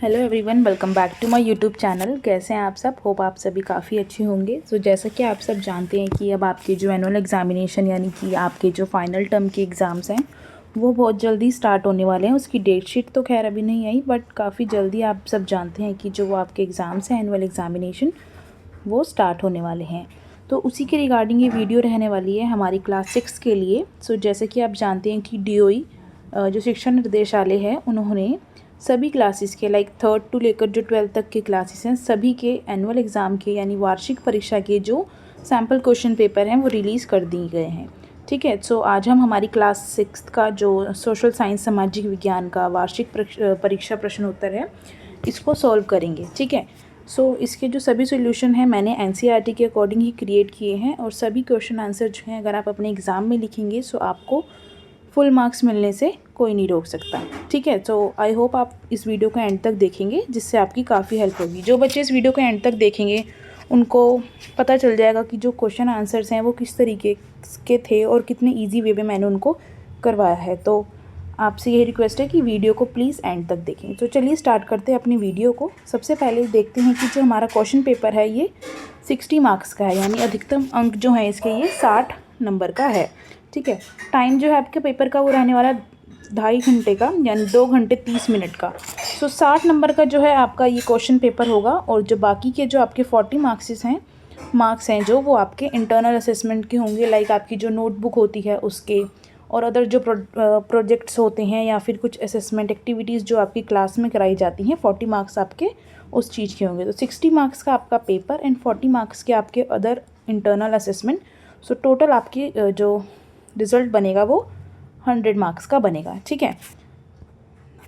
Hello everyone, welcome back to my YouTube channel. कैसे हैं आप सब? होप आप सभी काफ़ी अच्छे होंगे। जैसा कि आप सब जानते हैं कि अब आपके जो एनुअल एग्जामिनेशन यानी कि आपके जो फाइनल टर्म के एग्ज़ाम्स हैं वो बहुत जल्दी स्टार्ट होने वाले हैं। उसकी डेट शीट तो खैर अभी नहीं आई, बट काफ़ी जल्दी आप सब जानते हैं कि जो वो आपके एग्ज़ाम्स हैं एनुअल एग्जामिनेशन वो स्टार्ट होने वाले हैं। तो उसी के रिगार्डिंग ये वीडियो रहने वाली है हमारी क्लास 6 के लिए। जैसे कि आप जानते हैं कि DOE जो शिक्षा निर्देशालय है उन्होंने सभी क्लासेस के लाइक 3rd to लेकर जो 12th तक के क्लासेस हैं सभी के एनुअल एग्ज़ाम के यानी वार्षिक परीक्षा के जो सैम्पल क्वेश्चन पेपर हैं वो रिलीज़ कर दिए गए हैं। ठीक है, आज हम हमारी क्लास 6 का जो सोशल साइंस सामाजिक विज्ञान का वार्षिक परीक्षा प्रश्न उत्तर है इसको सॉल्व करेंगे। ठीक है, इसके जो सभी सोल्यूशन हैं मैंने NCERT के अकॉर्डिंग ही क्रिएट किए हैं और सभी क्वेश्चन आंसर जो हैं अगर आप अपने एग्ज़ाम में लिखेंगे आपको फुल मार्क्स मिलने से कोई नहीं रोक सकता। ठीक है, आई होप आप इस वीडियो को एंड तक देखेंगे जिससे आपकी काफ़ी हेल्प होगी। जो बच्चे इस वीडियो को एंड तक देखेंगे उनको पता चल जाएगा कि जो क्वेश्चन आंसर्स हैं वो किस तरीके के थे और कितने ईजी वे में मैंने उनको करवाया है। तो आपसे यही रिक्वेस्ट है कि वीडियो को प्लीज़ एंड तक देखें। तो चलिए स्टार्ट करते हैं अपनी वीडियो को। सबसे पहले देखते हैं कि जो हमारा क्वेश्चन पेपर है ये 60 मार्क्स का है, यानी अधिकतम अंक जो है इसके ये 60 नंबर का है। ठीक है, टाइम जो है आपके पेपर का वो रहने वाला 2.5 घंटे का, यानी 2 घंटे 30 मिनट का। 60 नंबर का जो है आपका ये क्वेश्चन पेपर होगा और जो बाकी के जो आपके 40 मार्क्स हैं जो वो आपके इंटरनल असेसमेंट के होंगे, लाइक आपकी जो नोटबुक होती है उसके और अदर जो प्रोजेक्ट्स होते हैं या फिर कुछ असेसमेंट एक्टिविटीज़ जो आपकी क्लास में कराई जाती हैं 40 मार्क्स आपके उस चीज़ के होंगे। तो 60 मार्क्स का आपका पेपर एंड 40 मार्क्स के आपके अदर इंटरनल असेसमेंट। टोटल आपकी जो रिज़ल्ट बनेगा वो 100 मार्क्स का बनेगा। ठीक है,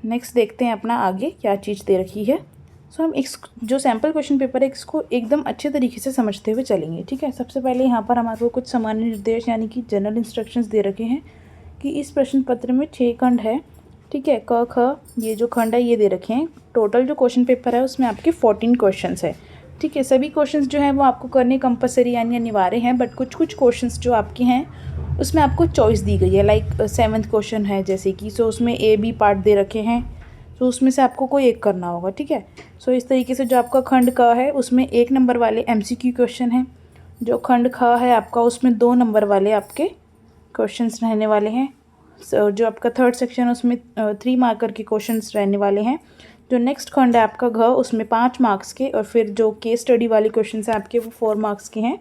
नेक्स्ट देखते हैं अपना आगे क्या चीज़ दे रखी है। हम इस जो सैम्पल क्वेश्चन पेपर है इसको एकदम अच्छे तरीके से समझते हुए चलेंगे। ठीक है, सबसे पहले यहाँ पर हमारे को कुछ सामान्य निर्देश यानी कि जनरल इंस्ट्रक्शंस दे रखे हैं कि इस प्रश्न पत्र में 6 खंड है। ठीक है, क ख ये जो खंड है ये दे रखे हैं। टोटल जो क्वेश्चन पेपर है उसमें आपके 14 क्वेश्चन है। ठीक है, सभी क्वेश्चंस जो हैं वो आपको करने कंपलसरी यानी अनिवार्य हैं, बट कुछ क्वेश्चंस जो आपके हैं उसमें आपको चॉइस दी गई है। लाइक 7th क्वेश्चन है जैसे कि उसमें A B पार्ट दे रखे हैं, उसमें से आपको कोई एक करना होगा। ठीक है, इस तरीके से जो आपका खंड क है उसमें 1 नंबर वाले MCQ क्वेश्चन हैं। जो खंड ख है आपका उसमें 2 नंबर वाले आपके क्वेश्चंस रहने वाले हैं। जो आपका 3rd सेक्शन है उसमें 3 मार्कर के क्वेश्चंस रहने वाले हैं। जो नेक्स्ट खंड है आपका घ उसमें 5 मार्क्स के, और फिर जो केस स्टडी वाले क्वेश्चन हैं आपके वो 4 मार्क्स के हैं,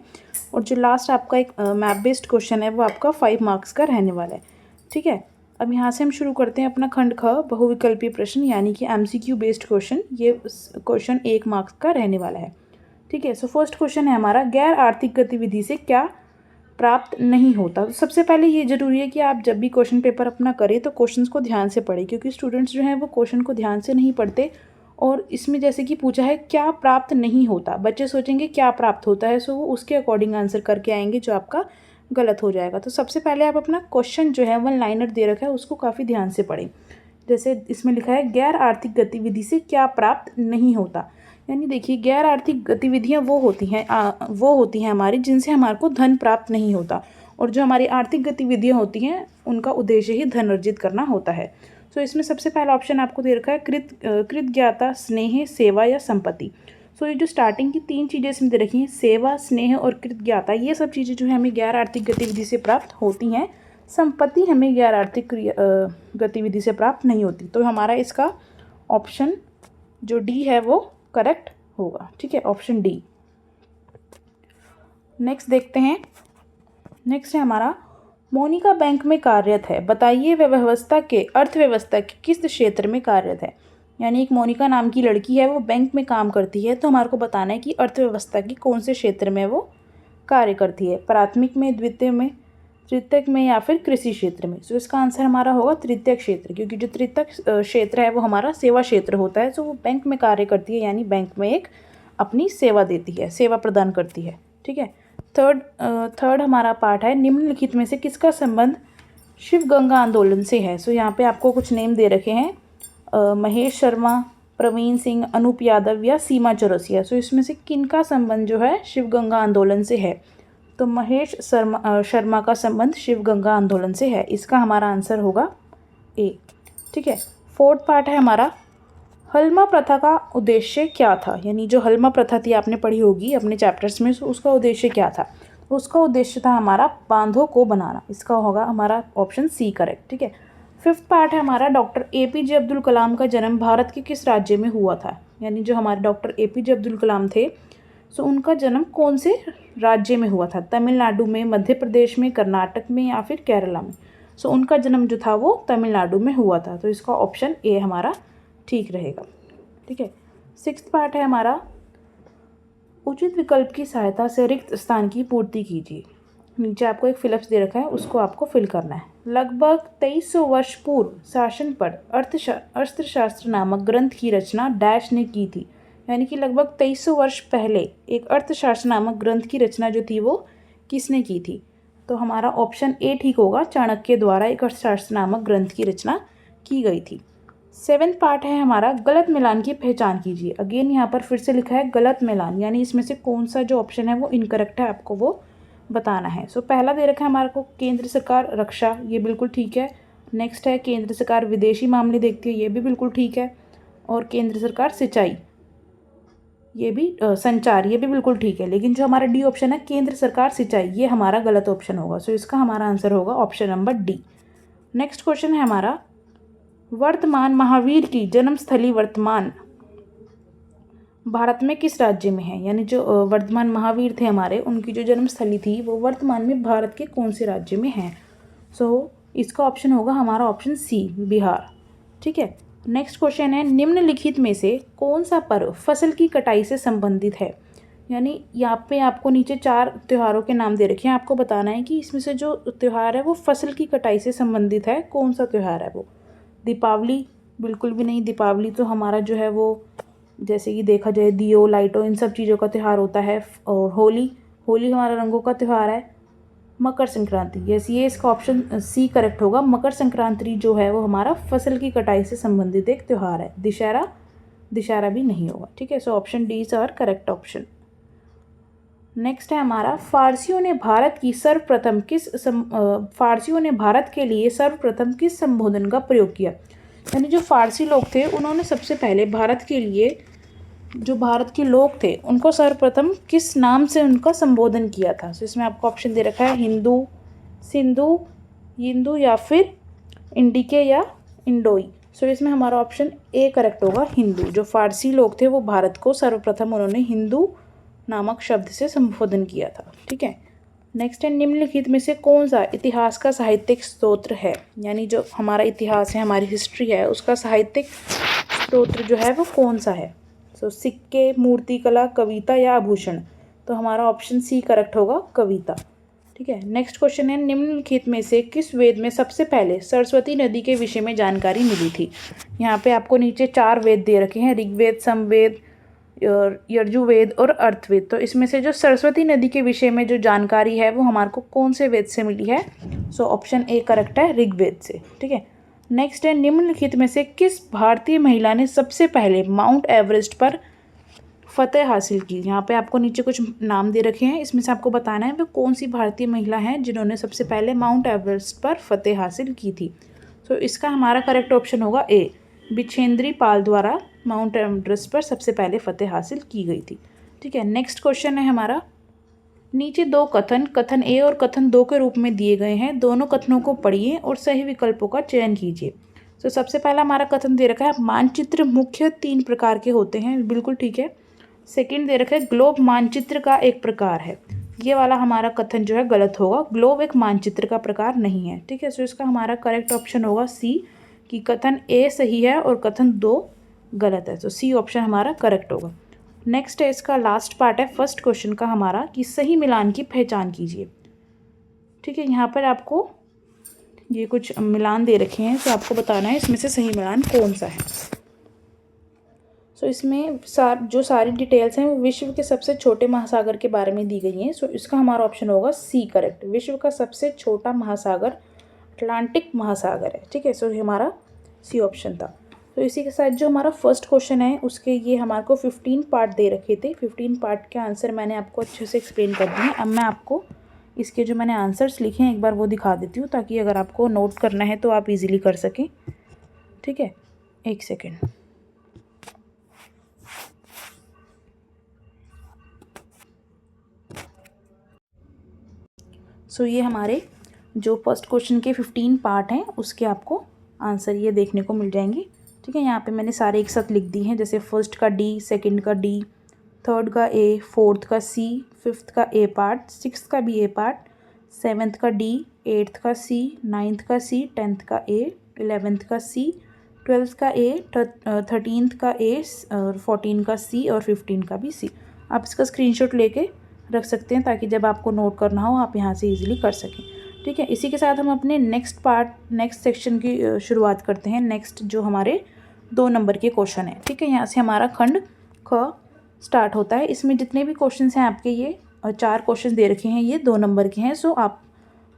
और जो लास्ट आपका एक मैप बेस्ड क्वेश्चन है वो आपका 5 मार्क्स का रहने वाला है। ठीक है, अब यहाँ से हम शुरू करते हैं अपना खंड ख बहुविकल्पीय प्रश्न यानी कि MCQ बेस्ड क्वेश्चन। ये क्वेश्चन 1 मार्क्स का रहने वाला है। ठीक है, फर्स्ट क्वेश्चन है हमारा, गैर आर्थिक गतिविधि से क्या प्राप्त नहीं होता। तो सबसे पहले ये ज़रूरी है कि आप जब भी क्वेश्चन पेपर अपना करें तो क्वेश्चंस को ध्यान से पढ़ें, क्योंकि स्टूडेंट्स जो हैं वो क्वेश्चन को ध्यान से नहीं पढ़ते। और इसमें जैसे कि पूछा है क्या प्राप्त नहीं होता, बच्चे सोचेंगे क्या प्राप्त होता है, वो उसके अकॉर्डिंग आंसर करके आएंगे जो आपका गलत हो जाएगा। तो सबसे पहले आप अपना क्वेश्चन जो है 1 लाइनर दे रखा है उसको काफ़ी ध्यान से पढ़ें। जैसे इसमें लिखा है गैर आर्थिक गतिविधि से क्या प्राप्त नहीं होता, यानी देखिए गैर आर्थिक गतिविधियाँ वो होती हैं हमारी जिनसे हमारे को धन प्राप्त नहीं होता, और जो हमारी आर्थिक गतिविधियाँ होती हैं उनका उद्देश्य ही धन अर्जित करना होता है। इसमें सबसे पहला ऑप्शन आपको दे रखा है कृतज्ञता, स्नेह, सेवा या संपत्ति। ये जो स्टार्टिंग की 3 चीज़ें इसमें दे रखी हैं, सेवा, स्नेह और कृतज्ञता, ये सब चीज़ें जो है हमें गैर आर्थिक गतिविधि से प्राप्त होती हैं। संपत्ति हमें गैर आर्थिक गतिविधि से प्राप्त नहीं होती। तो हमारा इसका ऑप्शन जो D है वो करेक्ट होगा। ठीक है, ऑप्शन D। नेक्स्ट देखते हैं, नेक्स्ट है हमारा, मोनिका बैंक में कार्यरत है, बताइए वह अर्थव्यवस्था के किस क्षेत्र में कार्यरत है। यानी एक मोनिका नाम की लड़की है वो बैंक में काम करती है, तो हमारे को बताना है कि अर्थव्यवस्था के कौन से क्षेत्र में वो कार्य करती है, प्राथमिक में, द्वितीय में, तृतीयक में या फिर कृषि क्षेत्र में। इसका आंसर हमारा होगा तृतीयक क्षेत्र, क्योंकि जो तृतीयक क्षेत्र है वो हमारा सेवा क्षेत्र होता है। वो बैंक में कार्य करती है, यानी बैंक में एक अपनी सेवा देती है, सेवा प्रदान करती है। ठीक है, थर्ड हमारा पार्ट है, निम्नलिखित में से किसका संबंध शिव गंगा आंदोलन से है। यहाँ पे आपको कुछ नेम दे रखे हैं, महेश शर्मा, प्रवीण सिंह, अनूप यादव या सीमा चौरसिया। इसमें से किनका संबंध जो है शिव गंगा आंदोलन से है। तो महेश शर्मा का संबंध शिव गंगा आंदोलन से है, इसका हमारा आंसर होगा A। ठीक है, 4th पार्ट है हमारा, हलमा प्रथा का उद्देश्य क्या था, यानी जो हलमा प्रथा थी आपने पढ़ी होगी अपने चैप्टर्स में, उसका उद्देश्य क्या था। उसका उद्देश्य था हमारा बांधों को बनाना। इसका होगा हमारा ऑप्शन सी करेक्ट। ठीक है, फिफ्थ पार्ट है हमारा डॉक्टर APJ अब्दुल कलाम का जन्म भारत के किस राज्य में हुआ था, यानी जो हमारे डॉक्टर APJ अब्दुल कलाम थे सो उनका जन्म कौन से राज्य में हुआ था, तमिलनाडु में, मध्य प्रदेश में, कर्नाटक में या फिर केरला में। सो उनका जन्म जो था वो तमिलनाडु में हुआ था, तो इसका ऑप्शन ए हमारा ठीक रहेगा। ठीक है, सिक्स्थ पार्ट है हमारा उचित विकल्प की सहायता से रिक्त स्थान की पूर्ति कीजिए। नीचे आपको एक फिलअप्स दे रखा है, उसको आपको फिल करना है। लगभग 2300 वर्ष पूर्व शासन पर अर्थशास्त्र नामक ग्रंथ की रचना डैश ने की थी, यानी कि लगभग 2300 वर्ष पहले एक अर्थशास्त्र नामक ग्रंथ की रचना जो थी वो किसने की थी। तो हमारा ऑप्शन ए ठीक होगा, चाणक्य द्वारा एक अर्थशास्त्र नामक ग्रंथ की रचना की गई थी। सेवेंथ पार्ट है हमारा गलत मिलान की पहचान कीजिए। अगेन यहाँ पर फिर से लिखा है गलत मिलान, यानी इसमें से कौन सा जो ऑप्शन है वो इनकरेक्ट है, आपको वो बताना है। सो पहला दे रखा है हमारे को केंद्र सरकार रक्षा, ये बिल्कुल ठीक है। नेक्स्ट है केंद्र सरकार विदेशी मामले देखती है, ये भी बिल्कुल ठीक है। और केंद्र सरकार सिंचाई, ये भी संचार, ये भी बिल्कुल ठीक है। लेकिन जो हमारा डी ऑप्शन है केंद्र सरकार सिंचाई, ये हमारा गलत ऑप्शन होगा। सो इसका हमारा आंसर होगा option number D. Next question है हमारा वर्तमान महावीर की जन्मस्थली वर्तमान भारत में किस राज्य में है, यानी जो वर्तमान महावीर थे हमारे, उनकी जो जन्मस्थली थी वो वर्तमान में भारत के कौन से राज्य में है। सो इसका ऑप्शन होगा हमारा ऑप्शन सी, बिहार। ठीक है, नेक्स्ट क्वेश्चन है निम्नलिखित में से कौन सा पर्व फसल की कटाई से संबंधित है, यानी यहाँ पे आपको नीचे 4 त्योहारों के नाम दे रखे हैं, आपको बताना है कि इसमें से जो त्यौहार है वो फसल की कटाई से संबंधित है, कौन सा त्यौहार है वो। दीपावली बिल्कुल भी नहीं, दीपावली तो हमारा जो है वो जैसे कि देखा जाए दियो लाइटों इन सब चीज़ों का त्यौहार होता है। और होली हमारा रंगों का त्यौहार है। मकर संक्रांति, यस ये इसका ऑप्शन सी करेक्ट होगा। मकर संक्रांति जो है वो हमारा फसल की कटाई से संबंधित एक त्यौहार है। दशहरा भी नहीं होगा। ठीक है, so option D is our correct option. Next है हमारा फारसियों ने भारत के लिए सर्वप्रथम किस संबोधन का प्रयोग किया, यानी जो फारसी लोग थे उन्होंने सबसे पहले भारत के लिए, जो भारत के लोग थे उनको सर्वप्रथम किस नाम से उनका संबोधन किया था। तो इसमें आपको ऑप्शन दे रखा है हिंदू, सिंधु, यिंदू या फिर इंडिके या इंडोई। सो इसमें हमारा ऑप्शन ए करेक्ट होगा, हिंदू। जो फारसी लोग थे वो भारत को सर्वप्रथम उन्होंने हिंदू नामक शब्द से संबोधन किया था। ठीक है, नेक्स्ट है निम्नलिखित में से कौन सा इतिहास का साहित्यिक स्तोत्र है, यानी जो हमारा इतिहास है, हमारी हिस्ट्री है, उसका साहित्यिक स्तोत्र जो है वो कौन सा है। सो सिक्के, मूर्तिकला, कविता या आभूषण। तो हमारा ऑप्शन सी करेक्ट होगा, कविता। ठीक है, नेक्स्ट क्वेश्चन है निम्नलिखित में से किस वेद में सबसे पहले सरस्वती नदी के विषय में जानकारी मिली थी। यहाँ पे आपको नीचे 4 वेद दे रखे हैं, ऋग्वेद, समवेद, यजुर्वेद और अर्थवेद। तो इसमें से जो सरस्वती नदी के विषय में जो जानकारी है वो हमारे को कौन से वेद से मिली है। सो ऑप्शन ए करेक्ट है, ऋग्वेद से। ठीक है, नेक्स्ट है निम्नलिखित में से किस भारतीय महिला ने सबसे पहले माउंट एवरेस्ट पर फतेह हासिल की। यहाँ पे आपको नीचे कुछ नाम दे रखे हैं, इसमें से आपको बताना है वो कौन सी भारतीय महिला हैं जिन्होंने सबसे पहले माउंट एवरेस्ट पर फतेह हासिल की थी। तो इसका हमारा करेक्ट ऑप्शन होगा ए, बिछेंद्री पाल द्वारा माउंट एवरेस्ट पर सबसे पहले फतेह हासिल की गई थी। ठीक है, नेक्स्ट क्वेश्चन है हमारा नीचे 2 कथन ए और कथन 2 के रूप में दिए गए हैं, दोनों कथनों को पढ़िए और सही विकल्पों का चयन कीजिए। तो सबसे पहला हमारा कथन दे रखा है मानचित्र मुख्य 3 प्रकार के होते हैं, बिल्कुल ठीक है। सेकंड दे रखा है ग्लोब मानचित्र का एक प्रकार है, ये वाला हमारा कथन जो है गलत होगा, ग्लोब एक मानचित्र का प्रकार नहीं है। ठीक है, सो इसका हमारा करेक्ट ऑप्शन होगा सी, कि कथन ए सही है और कथन 2 गलत है। तो सी ऑप्शन हमारा करेक्ट होगा। नेक्स्ट है इसका लास्ट पार्ट है फर्स्ट क्वेश्चन का हमारा, कि सही मिलान की पहचान कीजिए। ठीक है, यहाँ पर आपको ये कुछ मिलान दे रखे हैं, तो आपको बताना है इसमें से सही मिलान कौन सा है। सो इसमें जो सारी डिटेल्स हैं वो विश्व के सबसे छोटे महासागर के बारे में दी गई हैं। सो इसका हमारा ऑप्शन होगा सी करेक्ट, विश्व का सबसे छोटा महासागर अटलांटिक महासागर है। ठीक है, सो हमारा सी ऑप्शन था। तो इसी के साथ जो हमारा फर्स्ट क्वेश्चन है उसके ये हमारे को 15 पार्ट दे रखे थे। 15 पार्ट के आंसर मैंने आपको अच्छे से एक्सप्लेन कर दिए। अब मैं आपको इसके जो मैंने आंसर्स लिखे हैं एक बार वो दिखा देती हूँ, ताकि अगर आपको नोट करना है तो आप इजीली कर सकें। ठीक है, एक सेकेंड। सो ये हमारे जो फर्स्ट क्वेश्चन के 15 पार्ट हैं उसके आपको आंसर ये देखने को मिल जाएंगे। ठीक है, यहाँ पे मैंने सारे एक साथ लिख दिए हैं, जैसे फर्स्ट का डी, सेकंड का डी, थर्ड का ए, फोर्थ का सी, फिफ्थ का ए पार्ट, सिक्स्थ का भी ए पार्ट, सेवन्थ का डी, एट्थ का सी, नाइन्थ का सी, टेंथ का ए, 11th का सी, 12th का ए, 13th का ए, और 14 का सी और 15 का भी सी। आप इसका स्क्रीनशॉट लेके रख सकते हैं ताकि जब आपको नोट करना हो आप यहाँ से इजीली कर सकें। ठीक है, इसी के साथ हम अपने नेक्स्ट सेक्शन की शुरुआत करते हैं। नेक्स्ट जो हमारे 2 नंबर के क्वेश्चन है। ठीक है, यहाँ से हमारा खंड ख स्टार्ट होता है। इसमें जितने भी क्वेश्चन हैं आपके, ये 4 क्वेश्चन दे रखे हैं, ये 2 नंबर के हैं। सो आप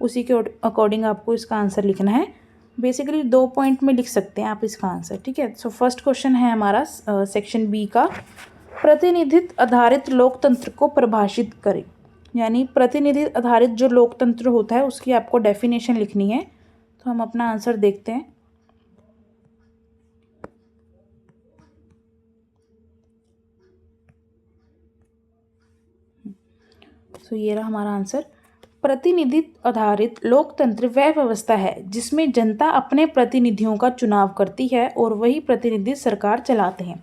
उसी के अकॉर्डिंग आपको इसका आंसर लिखना है। बेसिकली 2 पॉइंट में लिख सकते हैं आप इसका आंसर। ठीक है, सो फर्स्ट क्वेश्चन है हमारा सेक्शन बी का, प्रतिनिधित्व आधारित लोकतंत्र को परिभाषित करें। यानी प्रतिनिधित्व आधारित जो लोकतंत्र होता है उसकी आपको डेफिनेशन लिखनी है। तो हम अपना आंसर देखते हैं। सो ये रहा हमारा आंसर। प्रतिनिधित्व आधारित लोकतंत्र वह व्यवस्था है जिसमें जनता अपने प्रतिनिधियों का चुनाव करती है और वही प्रतिनिधि सरकार चलाते हैं।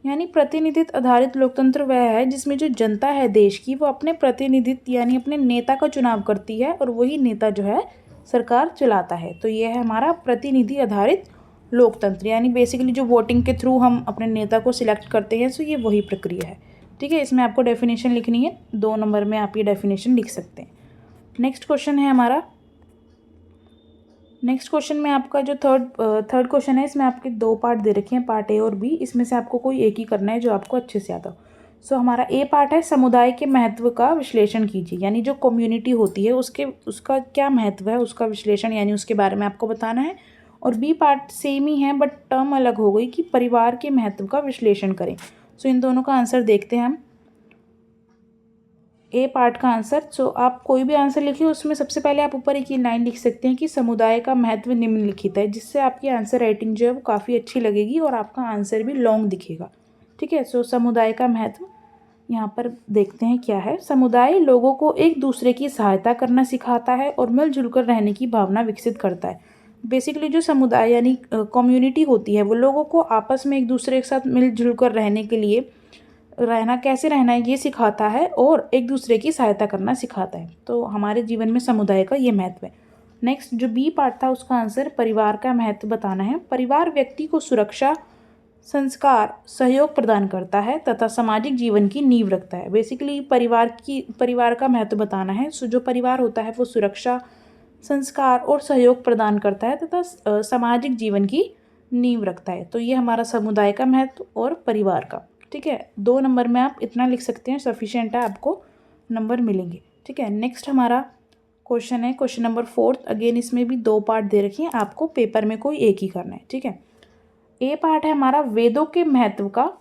यानी प्रतिनिधित्व आधारित लोकतंत्र वह है जिसमें जो जनता है देश की, वो अपने प्रतिनिधित्व यानी अपने नेता का चुनाव करती है और वही नेता जो है सरकार चलाता है। तो ये है हमारा प्रतिनिधि आधारित लोकतंत्र, यानी बेसिकली जो वोटिंग के थ्रू हम अपने नेता को सिलेक्ट करते हैं। सो ये वही प्रक्रिया है। ठीक है, इसमें आपको डेफिनेशन लिखनी है। 2 नंबर में आप ये डेफिनेशन लिख सकते हैं। नेक्स्ट क्वेश्चन है हमारा, नेक्स्ट क्वेश्चन में आपका जो थर्ड क्वेश्चन है, इसमें आपके 2 पार्ट दे रखे हैं, पार्ट ए और बी। इसमें से आपको कोई एक ही करना है जो आपको अच्छे से आता हो। सो हमारा ए पार्ट है, समुदाय के महत्व का विश्लेषण कीजिए। यानी जो कम्युनिटी होती है उसका क्या महत्व है, उसका विश्लेषण यानी उसके बारे में आपको बताना है। और बी पार्ट सेम ही है बट टर्म अलग हो गई कि परिवार के महत्व का विश्लेषण करें। सो इन दोनों का आंसर देखते हैं हम। ए पार्ट का आंसर, सो आप कोई भी आंसर लिखिए उसमें सबसे पहले आप ऊपर एक लाइन लिख सकते हैं कि समुदाय का महत्व निम्नलिखित है, जिससे आपकी आंसर राइटिंग जो है वो काफ़ी अच्छी लगेगी और आपका आंसर भी लॉन्ग दिखेगा। ठीक है, सो समुदाय का महत्व यहाँ पर देखते हैं क्या है। समुदाय लोगों को एक दूसरे की सहायता करना सिखाता है और मिलजुल कर रहने की भावना विकसित करता है। बेसिकली जो समुदाय यानी कम्युनिटी होती है वो लोगों को आपस में एक दूसरे के साथ मिलजुल कर रहने के लिए कैसे रहना है ये सिखाता है और एक दूसरे की सहायता करना सिखाता है। तो हमारे जीवन में समुदाय का ये महत्व है। नेक्स्ट जो बी पार्ट था उसका आंसर परिवार का महत्व बताना है। परिवार व्यक्ति को सुरक्षा, संस्कार, सहयोग प्रदान करता है तथा सामाजिक जीवन की नींव रखता है। बेसिकली परिवार का महत्व बताना है। सो जो परिवार होता है वो सुरक्षा, संस्कार और सहयोग प्रदान करता है तथा सामाजिक जीवन की नींव रखता है। तो ये हमारा समुदाय का महत्व और परिवार का। ठीक है, 2 नंबर में आप इतना लिख सकते हैं, सफिशिएंट है, आपको नंबर मिलेंगे। ठीक है, नेक्स्ट हमारा क्वेश्चन है क्वेश्चन नंबर 4। अगेन इसमें भी 2 पार्ट दे रखे हैं, आपको पेपर में कोई एक ही करना है। ठीक है, ए पार्ट है हमारा वेदों के महत्व का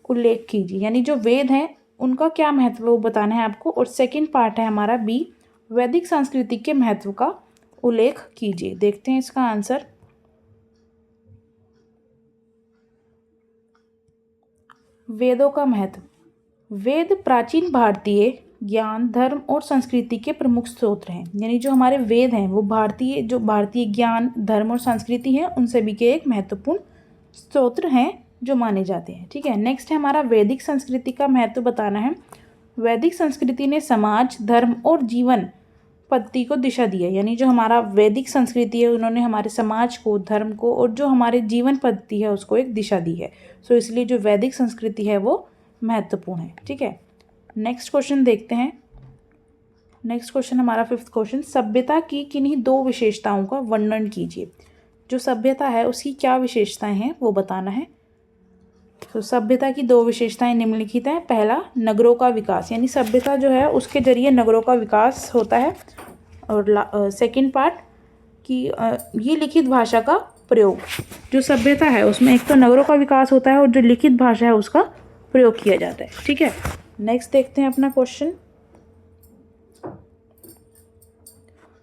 उल्लेख कीजिए। यानी जो वेद हैं उनका क्या महत्व है वो बताना है आपको। और सेकेंड पार्ट है हमारा बी, वैदिक संस्कृति के महत्व का उल्लेख कीजिए। देखते हैं इसका आंसर। वेदों का महत्व। वेद प्राचीन भारतीय ज्ञान, धर्म और संस्कृति के प्रमुख स्रोत हैं। यानी जो हमारे वेद हैं वो भारतीय ज्ञान, धर्म और संस्कृति हैं उन सभी के एक महत्वपूर्ण स्रोत हैं जो माने जाते हैं। ठीक है, नेक्स्ट है हमारा वैदिक संस्कृति का महत्व बताना है। वैदिक संस्कृति ने समाज, धर्म और जीवन पद्धति को दिशा दी है। यानी जो हमारा वैदिक संस्कृति है उन्होंने हमारे समाज को, धर्म को और जो हमारे जीवन पद्धति है उसको एक दिशा दी है। सो इसलिए जो वैदिक संस्कृति है वो महत्वपूर्ण है। ठीक है, नेक्स्ट क्वेश्चन देखते हैं। नेक्स्ट क्वेश्चन हमारा 5th क्वेश्चन, सभ्यता की किन्हीं 2 विशेषताओं का वर्णन कीजिए। जो सभ्यता है उसकी क्या विशेषताएं हैं वो बताना है। तो सभ्यता की 2 विशेषताएं निम्नलिखित हैं। पहला, नगरों का विकास, यानी सभ्यता जो है उसके जरिए नगरों का विकास होता है। और सेकंड पार्ट कि ये लिखित भाषा का प्रयोग। जो सभ्यता है उसमें एक तो नगरों का विकास होता है और जो लिखित भाषा है उसका प्रयोग किया जाता है। ठीक है, नेक्स्ट देखते हैं अपना क्वेश्चन।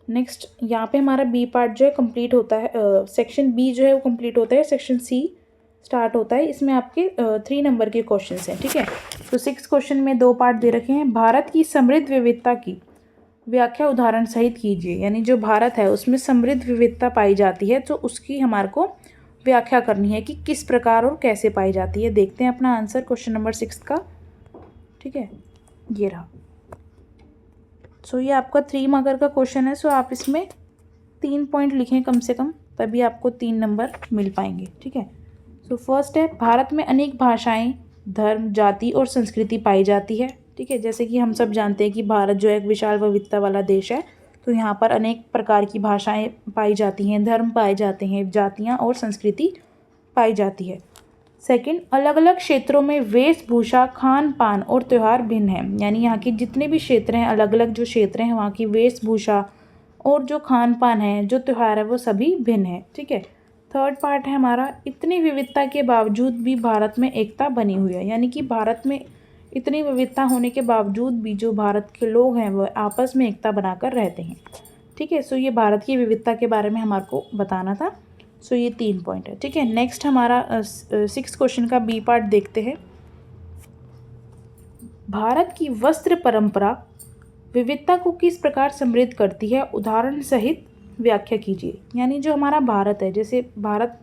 नेक्स्ट यहाँ पे हमारा बी पार्ट जो है कंप्लीट होता है। सेक्शन बी जो है वो कंप्लीट होता है, सेक्शन सी स्टार्ट होता है। इसमें आपके 3 नंबर के क्वेश्चंस हैं। ठीक है, तो 6 क्वेश्चन में 2 पार्ट दे रखे हैं। भारत की समृद्ध विविधता की व्याख्या उदाहरण सहित कीजिए। यानी जो भारत है उसमें समृद्ध विविधता पाई जाती है, तो उसकी हमारे को व्याख्या करनी है कि किस प्रकार और कैसे पाई जाती है। देखते हैं अपना आंसर क्वेश्चन नंबर 6 का। ठीक है, ये रहा। सो ये आपका 3 मार्कर का क्वेश्चन है। सो आप इसमें 3 पॉइंट लिखें कम से कम, तभी आपको 3 नंबर मिल पाएंगे। ठीक है, सो फर्स्ट है, भारत में अनेक भाषाएं, धर्म, जाति और संस्कृति पाई जाती है। ठीक है, जैसे कि हम सब जानते हैं कि भारत जो है एक विशाल विविधता वाला देश है, तो यहाँ पर अनेक प्रकार की भाषाएं पाई जाती हैं, धर्म पाए जाते हैं, जातियाँ और संस्कृति पाई जाती है। सेकंड, अलग अलग क्षेत्रों में वेशभूषा, खान पान और त्यौहार भिन्न हैं। यानी यहाँ के जितने भी क्षेत्र हैं, अलग अलग जो क्षेत्र हैं, वहाँ की वेशभूषा और जो खान पान है, जो त्यौहार है, वो सभी भिन्न है। ठीक है, थर्ड पार्ट है हमारा, इतनी विविधता के बावजूद भी भारत में एकता बनी हुई है। यानी कि भारत में इतनी विविधता होने के बावजूद भी जो भारत के लोग हैं वो आपस में एकता बनाकर रहते हैं। ठीक है, सो ये भारत की विविधता के बारे में हमारे को बताना था। सो ये 3 पॉइंट है। ठीक है, नेक्स्ट हमारा 6 क्वेश्चन का बी पार्ट देखते हैं। भारत की वस्त्र परंपरा विविधता को किस प्रकार समृद्ध करती है, उदाहरण सहित व्याख्या कीजिए। यानी जो हमारा भारत है, जैसे भारत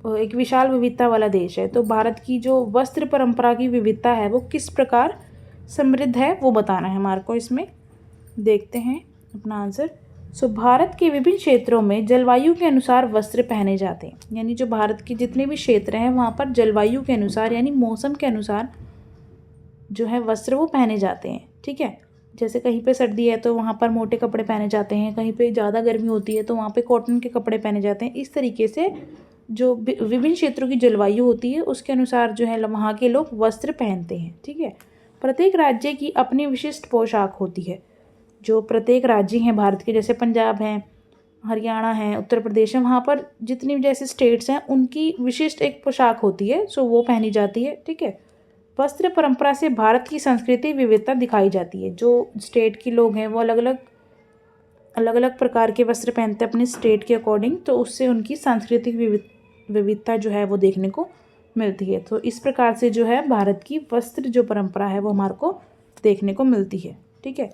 एक विशाल विविधता वाला देश है, तो भारत की जो वस्त्र परंपरा की विविधता है वो किस प्रकार समृद्ध है वो बताना है हमारे को। इसमें देखते हैं अपना आंसर। सो भारत के विभिन्न क्षेत्रों में जलवायु के अनुसार वस्त्र पहने जाते हैं। यानी जो भारत के जितने भी क्षेत्र हैं वहाँ पर जलवायु के अनुसार यानी मौसम के अनुसार जो है वस्त्र वो पहने जाते हैं। ठीक है, जैसे कहीं पे सर्दी है तो वहाँ पर मोटे कपड़े पहने जाते हैं, कहीं पे ज़्यादा गर्मी होती है तो वहाँ पे कॉटन के कपड़े पहने जाते हैं। इस तरीके से जो विभिन्न क्षेत्रों की जलवायु होती है उसके अनुसार जो है वहाँ के लोग वस्त्र पहनते हैं। ठीक है, प्रत्येक राज्य की अपनी विशिष्ट पोशाक होती है। जो प्रत्येक राज्य हैं भारत के, जैसे पंजाब हैं, हरियाणा है, उत्तर प्रदेश है, वहाँ पर जितनी भी जैसे स्टेट्स हैं उनकी विशिष्ट एक पोशाक होती है, सो वो पहनी जाती है। ठीक है, वस्त्र परंपरा से भारत की संस्कृति विविधता दिखाई जाती है। जो स्टेट के लोग हैं वो अलग अलग प्रकार के वस्त्र पहनते हैं अपने स्टेट के अकॉर्डिंग, तो उससे उनकी सांस्कृतिक विविधता जो है वो देखने को मिलती है। तो इस प्रकार से जो है भारत की वस्त्र जो परंपरा है वो हमारे को देखने को मिलती है। ठीक है,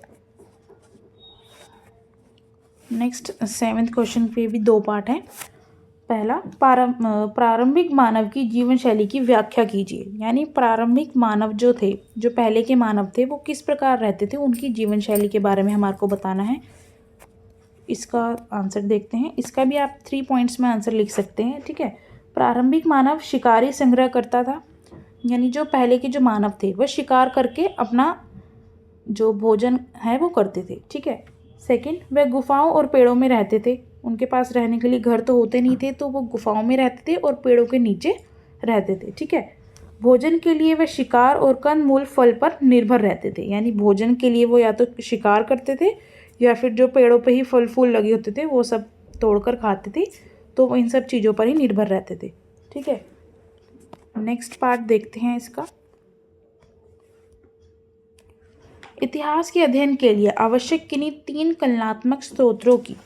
नेक्स्ट 7th क्वेश्चन पे भी 2 पार्ट हैं। पहला, प्रारंभिक मानव की जीवन शैली की व्याख्या कीजिए। यानी प्रारंभिक मानव जो थे, जो पहले के मानव थे, वो किस प्रकार रहते थे, उनकी जीवन शैली के बारे में हमारे को बताना है। इसका आंसर देखते हैं। इसका भी आप 3 पॉइंट्स में आंसर लिख सकते हैं। ठीक है, प्रारंभिक मानव शिकारी संग्रह करता था। यानी जो पहले के जो मानव थे वह शिकार करके अपना जो भोजन है वो करते थे। ठीक है, सेकंड, वह गुफाओं और पेड़ों में रहते थे। उनके पास रहने के लिए घर तो होते नहीं थे, तो वो गुफाओं में रहते थे और पेड़ों के नीचे रहते थे। ठीक है, भोजन के लिए वह शिकार और कंदमूल फल पर निर्भर रहते थे। यानी भोजन के लिए वो या तो शिकार करते थे या फिर जो पेड़ों पे ही फल फूल लगे होते थे वो सब तोड़कर खाते थे, तो वो इन सब चीज़ों पर ही निर्भर रहते थे। ठीक है, नेक्स्ट पार्ट देखते हैं इसका। इतिहास के अध्ययन के लिए आवश्यक किन्हीं 3 कलनात्मक स्रोतों की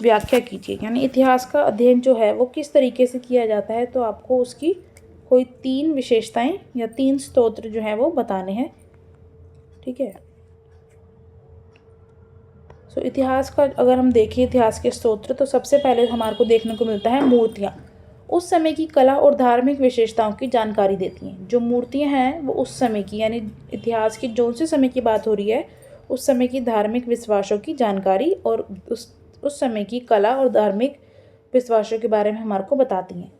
व्याख्या कीजिए। यानी इतिहास का अध्ययन जो है वो किस तरीके से किया जाता है, तो आपको उसकी कोई 3 विशेषताएं या 3 स्रोत जो है वो बताने हैं। ठीक है, सो इतिहास का अगर हम देखें, इतिहास के स्रोत, तो सबसे पहले हमारे को देखने को मिलता है मूर्तियाँ। उस समय की कला और धार्मिक विशेषताओं की जानकारी देती हैं। जो मूर्तियाँ हैं वो उस समय की, यानी इतिहास की जो से समय की बात हो रही है उस समय की धार्मिक विश्वासों की जानकारी और उस समय की कला और धार्मिक विश्वासों के बारे में हमारे को बताती हैं।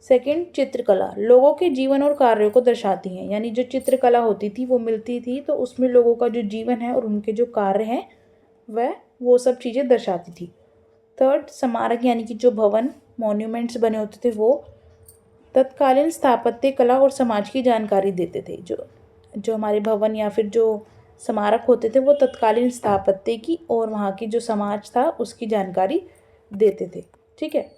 सेकंड, चित्रकला लोगों के जीवन और कार्यों को दर्शाती हैं। यानी जो चित्रकला होती थी वो मिलती थी, तो उसमें लोगों का जो जीवन है और उनके जो कार्य हैं वह वो सब चीज़ें दर्शाती थी। थर्ड, स्मारक यानी कि जो भवन मॉन्यूमेंट्स बने होते थे वो तत्कालीन स्थापत्य कला और समाज की जानकारी देते थे। जो हमारे भवन या फिर जो स्मारक होते थे वो तत्कालीन स्थापत्य की और वहाँ की जो समाज था उसकी जानकारी देते थे। ठीक है,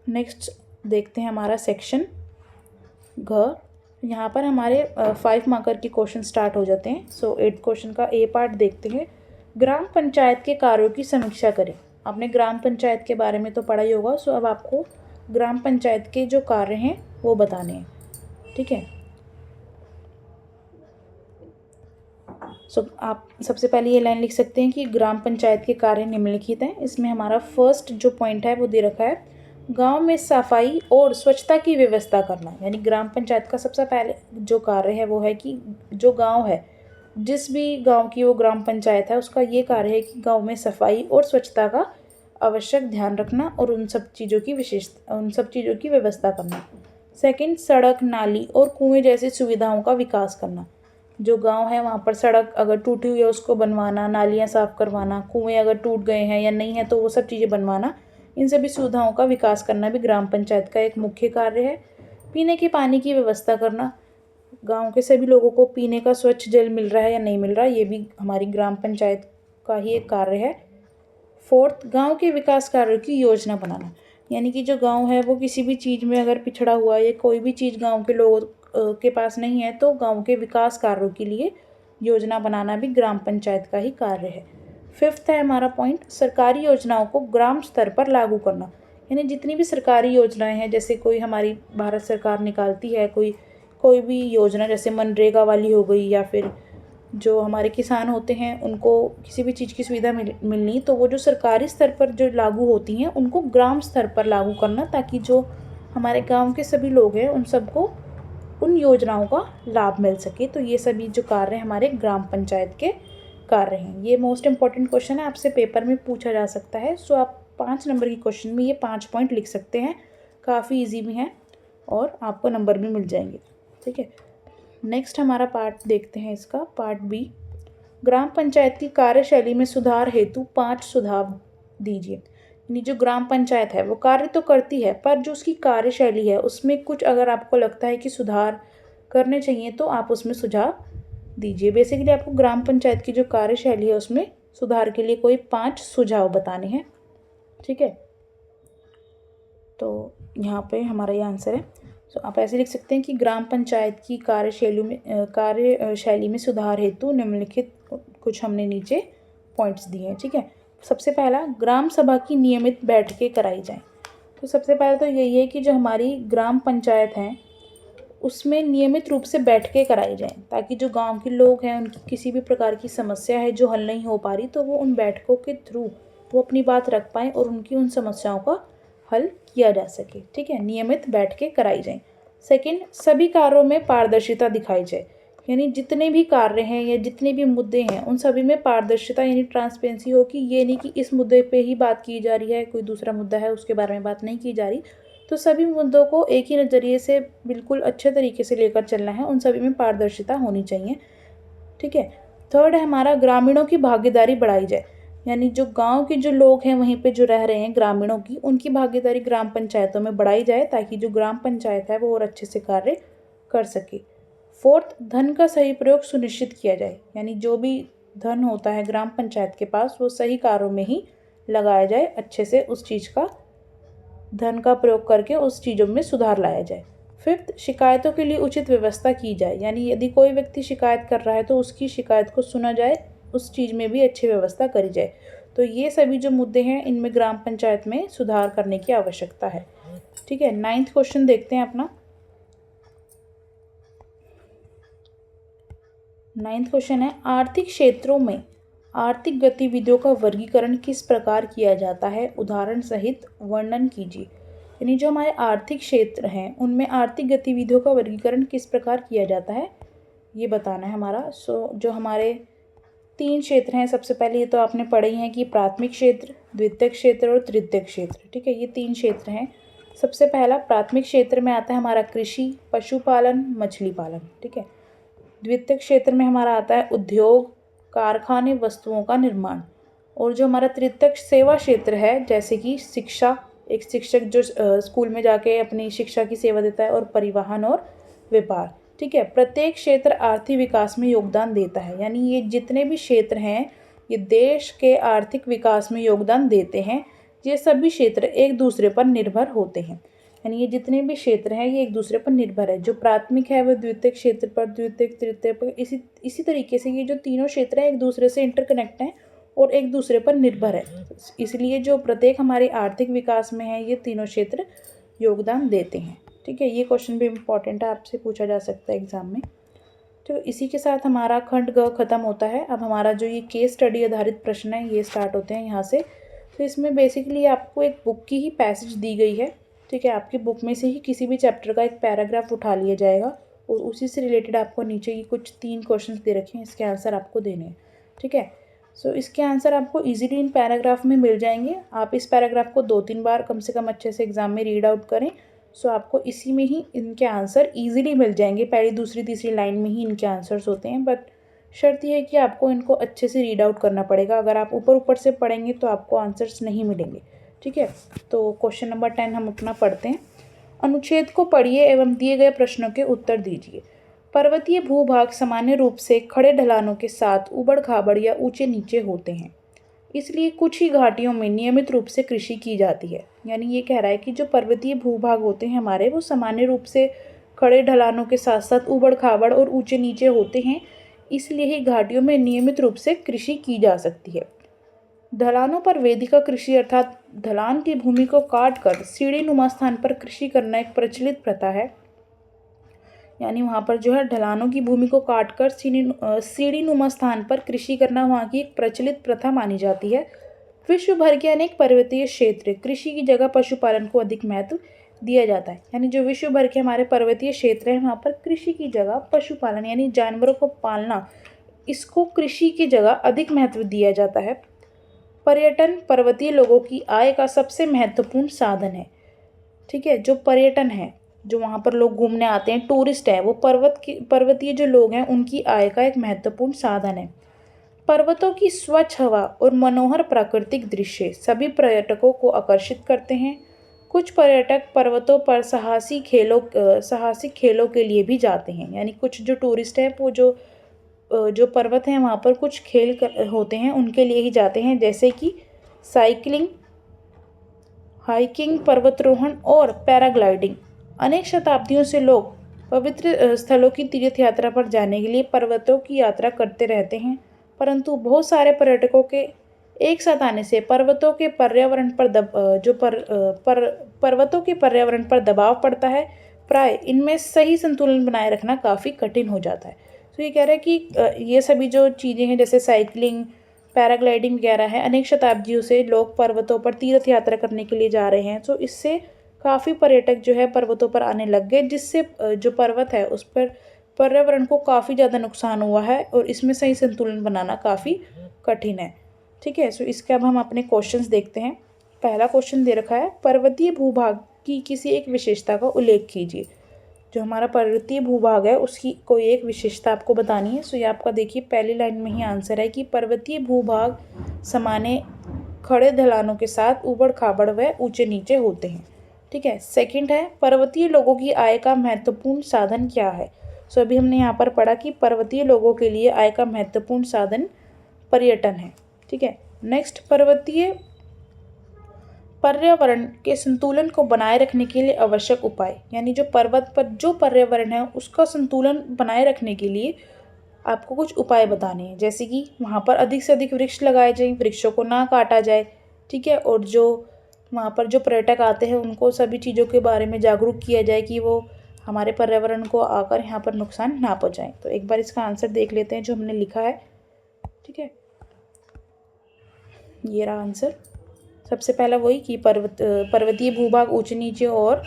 नेक्स्ट देखते हैं हमारा सेक्शन घ। यहाँ पर हमारे 5 मार्कर के क्वेश्चन स्टार्ट हो जाते हैं। सो 8th क्वेश्चन का ए पार्ट देखते हैं। ग्राम पंचायत के कार्यों की समीक्षा करें। आपने ग्राम पंचायत के बारे में तो पढ़ा ही होगा, सो अब आपको ग्राम पंचायत के जो कार्य हैं वो बताने हैं। ठीक है, सो आप सबसे पहले ये लाइन लिख सकते हैं कि ग्राम पंचायत के कार्य निम्नलिखित हैं। इसमें हमारा फर्स्ट जो पॉइंट है वो दे रखा है, गांव में सफाई और स्वच्छता की व्यवस्था करना। यानी ग्राम पंचायत का सबसे पहले जो कार्य है वो है कि जो गांव है, जिस भी गांव की वो ग्राम पंचायत है, उसका ये कार्य है कि गांव में सफाई और स्वच्छता का आवश्यक ध्यान रखना और उन सब चीज़ों की व्यवस्था करना। सेकंड, सड़क, नाली और कुएं जैसी सुविधाओं का विकास करना। जो गांव है वहाँ पर सड़क अगर टूटी हुई है उसको बनवाना, नालियाँ साफ़ करवाना, कुएं अगर टूट गए हैं या नहीं है तो वो सब चीज़ें बनवाना, इन सभी सुविधाओं का विकास करना भी ग्राम पंचायत का एक मुख्य कार्य है। पीने के पानी की व्यवस्था करना, गांव के सभी लोगों को पीने का स्वच्छ जल मिल रहा है या नहीं मिल रहा है, ये भी हमारी ग्राम पंचायत का ही एक कार्य है। फोर्थ, गांव के विकास कार्यों की योजना बनाना। यानी कि जो गांव है वो किसी भी चीज़ में अगर पिछड़ा हुआ है या कोई भी चीज़ गांव के लोगों के पास नहीं है तो गांव के विकास कार्यों के लिए योजना बनाना भी ग्राम पंचायत का ही कार्य है। फिफ्थ है हमारा पॉइंट, सरकारी योजनाओं को ग्राम स्तर पर लागू करना। यानी जितनी भी सरकारी योजनाएं हैं, जैसे कोई हमारी भारत सरकार निकालती है कोई भी योजना, जैसे मनरेगा वाली हो गई, या फिर जो हमारे किसान होते हैं उनको किसी भी चीज़ की सुविधा मिलनी, तो वो जो सरकारी स्तर पर जो लागू होती हैं उनको ग्राम स्तर पर लागू करना, ताकि जो हमारे गांव के सभी लोग हैं उन सबको उन योजनाओं का लाभ मिल सके। तो ये सभी जो कार्य हैं हमारे ग्राम पंचायत के कार्य हैं। ये मोस्ट इंपॉर्टेंट क्वेश्चन है, आपसे पेपर में पूछा जा सकता है। सो आप 5 नंबर की क्वेश्चन में ये 5 पॉइंट लिख सकते हैं, काफ़ी ईजी भी हैं और आपको नंबर भी मिल जाएंगे। ठीक है, नेक्स्ट हमारा पार्ट देखते हैं, इसका पार्ट बी, ग्राम पंचायत की कार्यशैली में सुधार हेतु 5 सुझाव दीजिए। यानी जो ग्राम पंचायत है वो कार्य तो करती है, पर जो उसकी कार्यशैली है उसमें कुछ अगर आपको लगता है कि सुधार करने चाहिए तो आप उसमें सुझाव दीजिए। बेसिकली आपको ग्राम पंचायत की जो कार्यशैली है उसमें सुधार के लिए कोई 5 सुझाव बताने हैं। ठीक है, तो यहाँ पे हमारा ये आंसर है। तो आप ऐसे लिख सकते हैं कि ग्राम पंचायत की कार्यशैली में सुधार हेतु निम्नलिखित कुछ हमने नीचे पॉइंट्स दिए हैं। ठीक है, सबसे पहला, ग्राम सभा की नियमित बैठकें कराई जाएं। तो सबसे पहले तो यही है कि जो हमारी ग्राम पंचायत हैं उसमें नियमित रूप से बैठकें कराई जाएं, ताकि जो गांव के लोग हैं उनकी किसी भी प्रकार की समस्या है जो हल नहीं हो पा रही, तो वो उन बैठकों के थ्रू वो अपनी बात रख पाएँ और उनकी उन समस्याओं का हल किया जा सके। ठीक है, नियमित बैठकें कराई जाएं। सेकंड, सभी कार्यों में पारदर्शिता दिखाई जाए। यानी जितने भी कार्य हैं या जितने भी मुद्दे हैं उन सभी में पारदर्शिता यानी ट्रांसपेरेंसी हो, कि ये नहीं कि इस मुद्दे पे ही बात की जा रही है, कोई दूसरा मुद्दा है उसके बारे में बात नहीं की जा रही। तो सभी मुद्दों को एक ही नज़रिए से बिल्कुल अच्छे तरीके से लेकर चलना है, उन सभी में पारदर्शिता होनी चाहिए। ठीक है, थर्ड है हमारा, ग्रामीणों की भागीदारी बढ़ाई जाए। यानी जो गांव के जो लोग हैं वहीं पे जो रह रहे हैं ग्रामीणों की, उनकी भागीदारी ग्राम पंचायतों में बढ़ाई जाए, ताकि जो ग्राम पंचायत है वो और अच्छे से कार्य कर सके। फोर्थ, धन का सही प्रयोग सुनिश्चित किया जाए। यानी जो भी धन होता है ग्राम पंचायत के पास वो सही कार्यों में ही लगाया जाए, अच्छे से उस चीज़ का धन का प्रयोग करके उस चीज़ों में सुधार लाया जाए। फिफ्थ, शिकायतों के लिए उचित व्यवस्था की जाए। यानी यदि कोई व्यक्ति शिकायत कर रहा है तो उसकी शिकायत को सुना जाए, उस चीज़ में भी अच्छी व्यवस्था करी जाए। तो ये सभी जो मुद्दे हैं इनमें ग्राम पंचायत में सुधार करने की आवश्यकता है। ठीक है, 9th क्वेश्चन देखते हैं अपना। 9th क्वेश्चन है, आर्थिक क्षेत्रों में आर्थिक गतिविधियों का वर्गीकरण किस प्रकार किया जाता है, उदाहरण सहित वर्णन कीजिए। यानी जो हमारे आर्थिक क्षेत्र हैं उनमें आर्थिक गतिविधियों का वर्गीकरण किस प्रकार किया जाता है ये बताना है हमारा। जो हमारे 3 क्षेत्र हैं, सबसे पहले ये तो आपने पढ़े ही हैं कि प्राथमिक क्षेत्र, द्वितीयक क्षेत्र और तृतीयक क्षेत्र। ठीक है, ये 3 क्षेत्र हैं। सबसे पहला प्राथमिक क्षेत्र में आता है हमारा कृषि, पशुपालन, मछली पालन। ठीक है, द्वितीयक क्षेत्र में हमारा आता है उद्योग, कारखाने, वस्तुओं का निर्माण। और जो हमारा तृतीयक सेवा क्षेत्र है, जैसे कि शिक्षा, एक शिक्षक जो स्कूल में जाके अपनी शिक्षा की सेवा देता है, और परिवहन और व्यापार। ठीक है, प्रत्येक क्षेत्र आर्थिक विकास में योगदान देता है। यानी ये जितने भी क्षेत्र हैं ये देश के आर्थिक विकास में योगदान देते हैं। ये सभी क्षेत्र एक दूसरे पर निर्भर होते हैं। यानी ये जितने भी क्षेत्र हैं ये एक दूसरे पर निर्भर है। जो प्राथमिक है वो द्वितीयक क्षेत्र पर, द्वितीयक तृतीय पर, इसी तरीके से ये जो तीनों क्षेत्र हैं एक दूसरे से इंटरकनेक्ट हैं और एक दूसरे पर निर्भर है। इसलिए जो प्रत्येक हमारे आर्थिक विकास में है ये तीनों क्षेत्र योगदान देते हैं। ठीक है, ये क्वेश्चन भी इम्पॉर्टेंट है, आपसे पूछा जा सकता है एग्जाम में। तो इसी के साथ हमारा खंड ग खत्म होता है। अब हमारा जो ये केस स्टडी आधारित प्रश्न है ये स्टार्ट होते हैं यहाँ से। तो इसमें बेसिकली आपको एक बुक की ही पैसेज दी गई है, ठीक है। आपकी बुक में से ही किसी भी चैप्टर का एक पैराग्राफ उठा लिया जाएगा और उसी से रिलेटेड आपको नीचे की कुछ 3 क्वेश्चंस दे रखे हैं, इसके आंसर आपको देने हैं, ठीक है। सो इसके आंसर आपको इजीली इन पैराग्राफ में मिल जाएंगे। आप इस पैराग्राफ को 2-3 बार कम से कम अच्छे से एग्जाम में रीड आउट करें। सो आपको इसी में ही इनके आंसर इजीली मिल जाएंगे। पहली, दूसरी, तीसरी लाइन में ही इनके आंसर्स होते हैं, बट शर्त यह है कि आपको इनको अच्छे से रीड आउट करना पड़ेगा। अगर आप ऊपर ऊपर से पढ़ेंगे तो आपको आंसर्स नहीं मिलेंगे, ठीक है। तो क्वेश्चन नंबर 10 हम अपना पढ़ते हैं। अनुच्छेद को पढ़िए एवं दिए गए प्रश्नों के उत्तर दीजिए। पर्वतीय भूभाग सामान्य रूप से खड़े ढलानों के साथ उबड़ खाबड़ या ऊंचे नीचे होते हैं, इसलिए कुछ ही घाटियों में नियमित रूप से कृषि की जाती है। यानी ये कह रहा है कि जो पर्वतीय भूभाग होते हैं हमारे, वो सामान्य रूप से खड़े ढलानों के साथ साथ उबड़ खाबड़ और ऊंचे नीचे होते हैं, इसलिए ही घाटियों में नियमित रूप से कृषि की जा सकती है। ढलानों पर वेदिका कृषि अर्थात ढलान की भूमि को काट कर सीढ़ी नुमा स्थान पर कृषि करना एक प्रचलित प्रथा है। यानी वहाँ पर जो है ढलानों की भूमि को काट कर सीढ़ी नुमा स्थान पर कृषि करना वहाँ की एक प्रचलित प्रथा मानी जाती है। विश्व भर के अनेक पर्वतीय क्षेत्र कृषि की जगह पशुपालन को अधिक महत्व दिया जाता है। यानी जो विश्व भर के हमारे पर्वतीय क्षेत्र हैं वहाँ पर कृषि की जगह पशुपालन यानी जानवरों को पालना, इसको कृषि की जगह अधिक महत्व दिया जाता है। पर्यटन पर्वतीय लोगों की आय का सबसे महत्वपूर्ण साधन है, ठीक है। जो पर्यटन है, जो वहाँ पर लोग घूमने आते हैं, टूरिस्ट है, वो पर्वतीय जो लोग हैं उनकी आय का एक महत्वपूर्ण साधन है। पर्वतों की स्वच्छ हवा और मनोहर प्राकृतिक दृश्य सभी पर्यटकों को आकर्षित करते हैं। कुछ पर्यटक पर्वतों पर साहसिक खेलों के लिए भी जाते हैं। यानी कुछ जो टूरिस्ट हैं वो जो पर्वत हैं वहाँ पर कुछ खेल होते हैं उनके लिए ही जाते हैं, जैसे कि साइकिलिंग, हाइकिंग, पर्वतारोहण और पैराग्लाइडिंग। अनेक शताब्दियों से लोग पवित्र स्थलों की तीर्थ यात्रा पर जाने के लिए पर्वतों की यात्रा करते रहते हैं, परंतु बहुत सारे पर्यटकों के एक साथ आने से पर्वतों के पर्यावरण पर दबाव पड़ता है। प्राय इनमें सही संतुलन बनाए रखना काफ़ी कठिन हो जाता है। तो ये कह रहा है कि ये सभी जो चीज़ें हैं जैसे साइकिलिंग, पैराग्लाइडिंग वगैरह है, अनेक शताब्दियों से लोग पर्वतों पर तीर्थ यात्रा करने के लिए जा रहे हैं। तो इससे काफ़ी पर्यटक जो है पर्वतों पर आने लग गए, जिससे जो पर्वत है उस पर पर्यावरण को काफ़ी ज़्यादा नुकसान हुआ है और इसमें सही संतुलन बनाना काफ़ी कठिन है, ठीक है। सो इसके अब हम अपने क्वेश्चंस देखते हैं। पहला क्वेश्चन दे रखा है, पर्वतीय भूभाग की किसी एक विशेषता का उल्लेख कीजिए। जो हमारा पर्वतीय भूभाग है उसकी कोई एक विशेषता आपको बतानी है। सो ये आपका देखिए पहली लाइन में ही आंसर है कि पर्वतीय भूभाग सामान्य खड़े ढलानों के साथ उबड़ खाबड़ व ऊंचे नीचे होते हैं, ठीक है। सेकंड है, पर्वतीय लोगों की आय का महत्वपूर्ण साधन क्या है। सो अभी हमने यहाँ पर पढ़ा कि पर्वतीय लोगों के लिए आय का महत्वपूर्ण साधन पर्यटन है, ठीक है। नेक्स्ट, पर्वतीय पर्यावरण के संतुलन को बनाए रखने के लिए आवश्यक उपाय। यानी जो पर्वत पर जो पर्यावरण है उसका संतुलन बनाए रखने के लिए आपको कुछ उपाय बताने हैं, जैसे कि वहाँ पर अधिक से अधिक वृक्ष लगाए जाएं, वृक्षों को ना काटा जाए, ठीक है। और जो वहाँ पर जो पर्यटक आते हैं उनको सभी चीज़ों के बारे में जागरूक किया जाए कि वो हमारे पर्यावरण को आकर यहाँ पर नुकसान ना पहुँचाएं। तो एक बार इसका आंसर देख लेते हैं जो हमने लिखा है, ठीक है। ये रहा आंसर। सबसे पहला वही कि पर्वतीय भूभाग ऊंचे नीचे और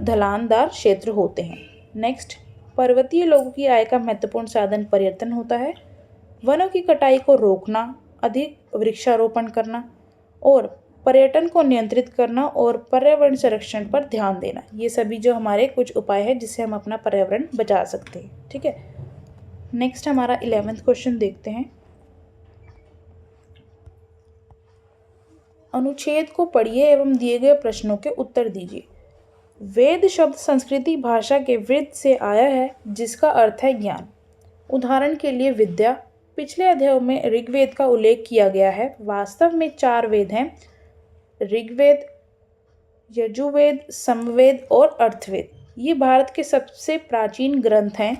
ढलानदार क्षेत्र होते हैं। नेक्स्ट, पर्वतीय लोगों की आय का महत्वपूर्ण साधन पर्यटन होता है। वनों की कटाई को रोकना, अधिक वृक्षारोपण करना और पर्यटन को नियंत्रित करना और पर्यावरण संरक्षण पर ध्यान देना, ये सभी जो हमारे कुछ उपाय हैं जिससे हम अपना पर्यावरण बचा सकते हैं, ठीक है। नेक्स्ट हमारा 11वां क्वेश्चन देखते हैं। अनुच्छेद को पढ़िए एवं दिए गए प्रश्नों के उत्तर दीजिए। वेद शब्द संस्कृति भाषा के वेद से आया है जिसका अर्थ है ज्ञान। उदाहरण के लिए विद्या। पिछले अध्यायों में ऋग्वेद का उल्लेख किया गया है। वास्तव में 4 वेद हैं, ऋग्वेद, यजुर्वेद, सामवेद और अर्थवेद। ये भारत के सबसे प्राचीन ग्रंथ हैं।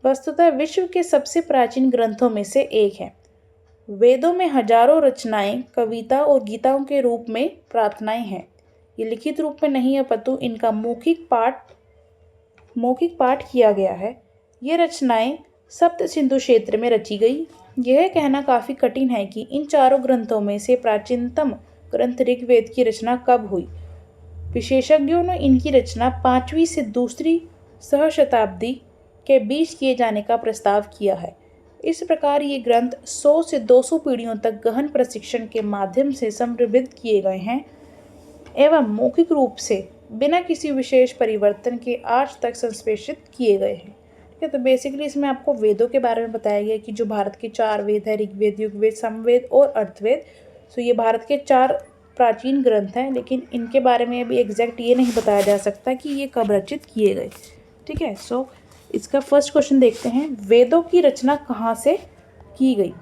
वस्तुतः विश्व के सबसे प्राचीन ग्रंथों में से एक है। वेदों में हजारों रचनाएं कविता और गीताओं के रूप में प्रार्थनाएं हैं। ये लिखित रूप में नहीं है, अपितु इनका मौखिक पाठ किया गया है। ये रचनाएं सप्त सिंधु क्षेत्र में रची गई। यह कहना काफ़ी कठिन है कि इन चारों ग्रंथों में से प्राचीनतम ग्रंथ ऋग्वेद की रचना कब हुई। विशेषज्ञों ने इनकी रचना 5वीं से दूसरी सहस्राब्दी के बीच किए जाने का प्रस्ताव किया है। इस प्रकार ये ग्रंथ 100 से 200 पीढ़ियों तक गहन प्रशिक्षण के माध्यम से समृद्ध किए गए हैं एवं मौखिक रूप से बिना किसी विशेष परिवर्तन के आज तक संप्रेषित किए गए हैं। ठीक है, तो बेसिकली इसमें आपको वेदों के बारे में बताया गया कि जो भारत के 4 वेद है, ऋग्वेद, युगवेद, समवेद और अर्थवेद। सो ये भारत के 4 प्राचीन ग्रंथ हैं, लेकिन इनके बारे में अभी एग्जैक्ट ये नहीं बताया जा सकता कि ये कब रचित किए गए। ठीक है, सो इसका फर्स्ट क्वेश्चन देखते हैं, वेदों की रचना कहाँ से की गई।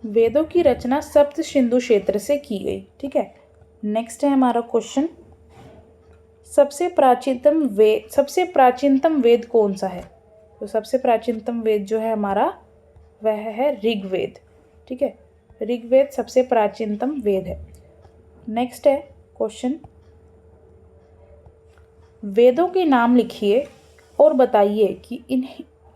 वेदों की रचना सप्त सिंधु क्षेत्र से की गई। ठीक है, नेक्स्ट है हमारा क्वेश्चन, सबसे प्राचीनतम वेद कौन सा है। तो सबसे प्राचीनतम वेद जो है हमारा वह है ऋग्वेद। ठीक है, ऋग्वेद सबसे प्राचीनतम वेद है। नेक्स्ट है क्वेश्चन, वेदों के नाम लिखिए और बताइए कि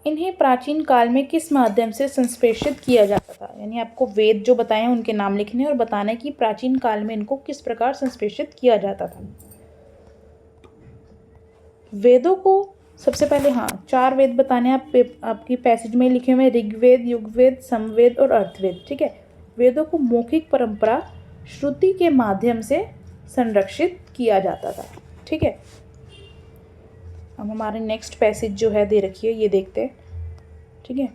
इन्हें प्राचीन काल में किस माध्यम से संप्रेषित किया जाता था। यानी आपको वेद जो बताए हैं उनके नाम लिखने और बताना है कि प्राचीन काल में इनको किस प्रकार संप्रेषित किया जाता था। वेदों को सबसे पहले 4 वेद बताने आपकी पैसेज में लिखे हुए, ऋग्वेद, युगवेद, समवेद और अर्थवेद। ठीक है, वेदों को मौखिक परंपरा श्रुति के माध्यम से संरक्षित किया जाता था। ठीक है, अब हमारे नेक्स्ट पैसेज जो है दे रखी है, ये देखते हैं। ठीक है,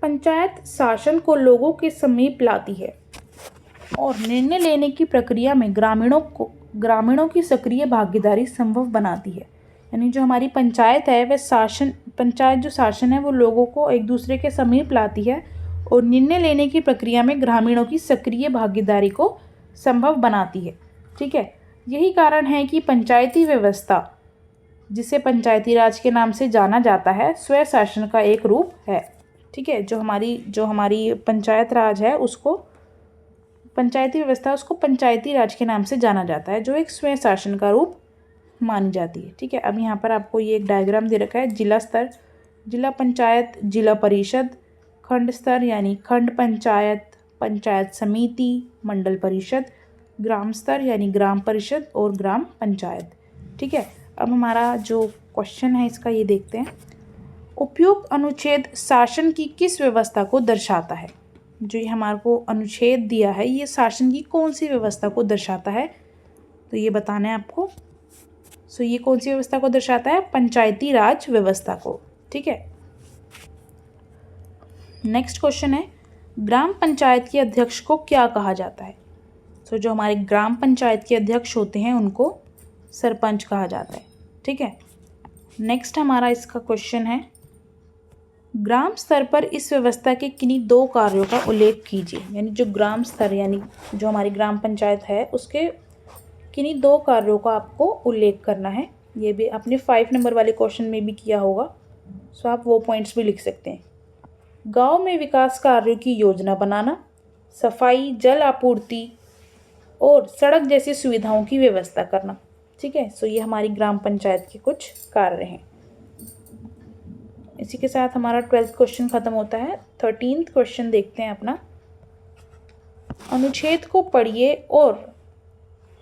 पंचायत शासन को लोगों के समीप लाती है और निर्णय लेने की प्रक्रिया में ग्रामीणों की सक्रिय भागीदारी संभव बनाती है। यानी जो हमारी पंचायत है वह पंचायत जो शासन है वो लोगों को एक दूसरे के समीप लाती है और निर्णय लेने की प्रक्रिया में ग्रामीणों की सक्रिय भागीदारी को संभव बनाती है। ठीक है, यही कारण है कि पंचायती व्यवस्था, जिसे पंचायती राज के नाम से जाना जाता है, स्वयं शासन का एक रूप है। ठीक है, जो हमारी पंचायत राज है उसको, पंचायती व्यवस्था उसको पंचायती राज के नाम से जाना जाता है, जो एक स्वयं शासन का रूप मानी जाती है। ठीक है, अब यहाँ पर आपको ये एक डायग्राम दे रखा है, जिला स्तर, जिला पंचायत, जिला परिषद, खंड स्तर यानी खंड पंचायत, पंचायत समिति, मंडल परिषद, ग्राम स्तर यानी ग्राम परिषद और ग्राम पंचायत। ठीक है, अब हमारा जो क्वेश्चन है इसका ये देखते हैं, उपयुक्त अनुच्छेद शासन की किस व्यवस्था को दर्शाता है। जो ये हमारे को अनुच्छेद दिया है ये शासन की कौन सी व्यवस्था को दर्शाता है, तो ये बताना है आपको। सो ये कौन सी व्यवस्था को दर्शाता है, पंचायती राज व्यवस्था को। ठीक है, नेक्स्ट क्वेश्चन है, ग्राम पंचायत के अध्यक्ष को क्या कहा जाता है। सो जो हमारे ग्राम पंचायत के अध्यक्ष होते हैं उनको सरपंच कहा जाता है। ठीक है, नेक्स्ट हमारा इसका क्वेश्चन है, ग्राम स्तर पर इस व्यवस्था के किन्हीं 2 कार्यों का उल्लेख कीजिए। यानी जो ग्राम स्तर यानी जो हमारी ग्राम पंचायत है उसके किन्हीं 2 कार्यों का आपको उल्लेख करना है। ये भी आपने 5 नंबर वाले क्वेश्चन में भी किया होगा, सो आप वो पॉइंट्स भी लिख सकते हैं। गांव में विकास कार्यों की योजना बनाना, सफाई, जल आपूर्ति और सड़क जैसी सुविधाओं की व्यवस्था करना। ठीक है, सो ये हमारी ग्राम पंचायत के कुछ कार्य हैं। इसी के साथ हमारा 12th क्वेश्चन खत्म होता है। 13th क्वेश्चन देखते हैं अपना, अनुच्छेद को पढ़िए और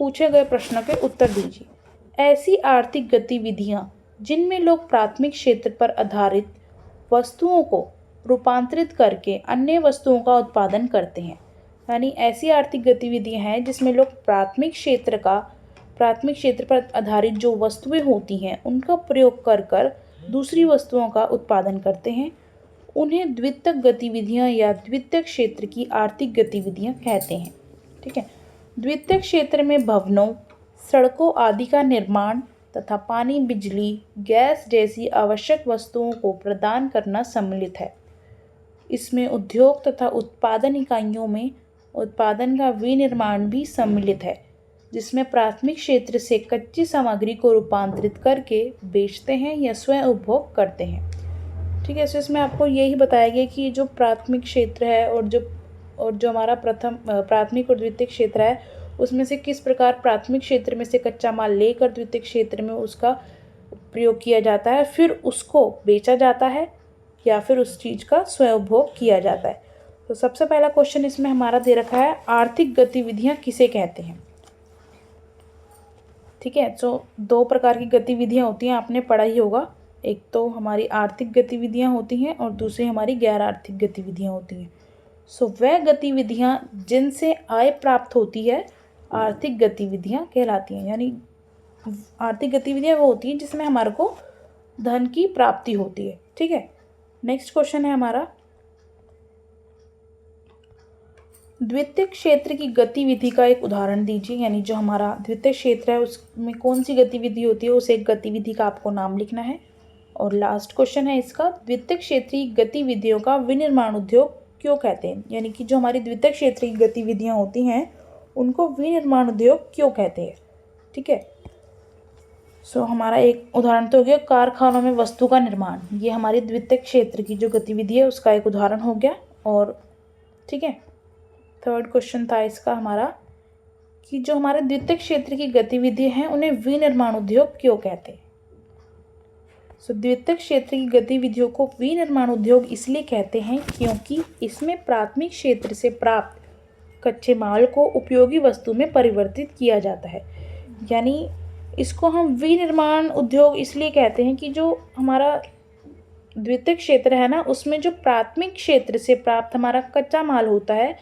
पूछे गए प्रश्नों के उत्तर दीजिए। ऐसी आर्थिक गतिविधियां जिनमें लोग प्राथमिक क्षेत्र पर आधारित वस्तुओं को रूपांतरित करके अन्य वस्तुओं का उत्पादन करते हैं। यानी ऐसी आर्थिक गतिविधियां हैं जिसमें लोग प्राथमिक क्षेत्र पर आधारित जो वस्तुएं होती हैं उनका प्रयोग कर दूसरी वस्तुओं का उत्पादन करते हैं, उन्हें द्वितीयक गतिविधियां या द्वितीयक क्षेत्र की आर्थिक गतिविधियां कहते हैं। ठीक है, द्वितीयक क्षेत्र में भवनों, सड़कों आदि का निर्माण तथा पानी, बिजली, गैस जैसी आवश्यक वस्तुओं को प्रदान करना सम्मिलित है। इसमें उद्योग तथा उत्पादन इकाइयों में उत्पादन का विनिर्माण भी सम्मिलित है, जिसमें प्राथमिक क्षेत्र से कच्ची सामग्री को रूपांतरित करके बेचते हैं या स्वयं उपभोग करते हैं। ठीक है, सो इसमें आपको यही बताया गया कि जो प्राथमिक क्षेत्र है और जो और जो हमारा प्राथमिक और द्वितीयक क्षेत्र है उसमें से किस प्रकार प्राथमिक क्षेत्र में से कच्चा माल लेकर द्वितीयक क्षेत्र में उसका प्रयोग किया जाता है, फिर उसको बेचा जाता है या फिर उस चीज़ का स्वयं उपभोग किया जाता है। तो सबसे पहला क्वेश्चन इसमें हमारा दे रखा है, आर्थिक गतिविधियाँ किसे कहते हैं। ठीक है, तो दो प्रकार की गतिविधियाँ होती हैं, आपने पढ़ा ही होगा। एक तो हमारी आर्थिक गतिविधियाँ होती हैं और दूसरी हमारी गैर आर्थिक गतिविधियाँ होती हैं। सो वह गतिविधियाँ जिनसे आय प्राप्त होती है आर्थिक गतिविधियाँ कहलाती हैं। यानी आर्थिक गतिविधियाँ वो होती हैं जिसमें हमारे को धन की प्राप्ति होती है। ठीक है, नेक्स्ट क्वेश्चन है हमारा, द्वितीयक क्षेत्र की गतिविधि का एक उदाहरण दीजिए। यानी जो हमारा द्वितीयक क्षेत्र है उसमें कौन सी गतिविधि होती है, उस एक गतिविधि का आपको नाम लिखना है। और लास्ट क्वेश्चन है इसका, द्वितीयक क्षेत्रीय गतिविधियों का विनिर्माण उद्योग क्यों कहते हैं। यानी कि जो हमारी द्वितीयक क्षेत्र की गतिविधियाँ होती हैं उनको विनिर्माण उद्योग क्यों कहते हैं। ठीक है, सो हमारा एक उदाहरण तो हो गया कारखानों में वस्तु का निर्माण, ये हमारी द्वितीयक क्षेत्र की जो गतिविधि है उसका एक उदाहरण हो गया। और ठीक है, थर्ड क्वेश्चन था इसका हमारा कि जो हमारे द्वितीयक क्षेत्र की गतिविधि हैं उन्हें विनिर्माण उद्योग क्यों कहते हैं। सो द्वितीयक क्षेत्र की गतिविधियों को विनिर्माण उद्योग इसलिए कहते हैं क्योंकि इसमें प्राथमिक क्षेत्र से प्राप्त कच्चे माल को उपयोगी वस्तु में परिवर्तित किया जाता है। यानी इसको हम विनिर्माण उद्योग इसलिए कहते हैं कि जो हमारा द्वितीयक क्षेत्र है ना उसमें जो प्राथमिक क्षेत्र से प्राप्त हमारा कच्चा माल होता है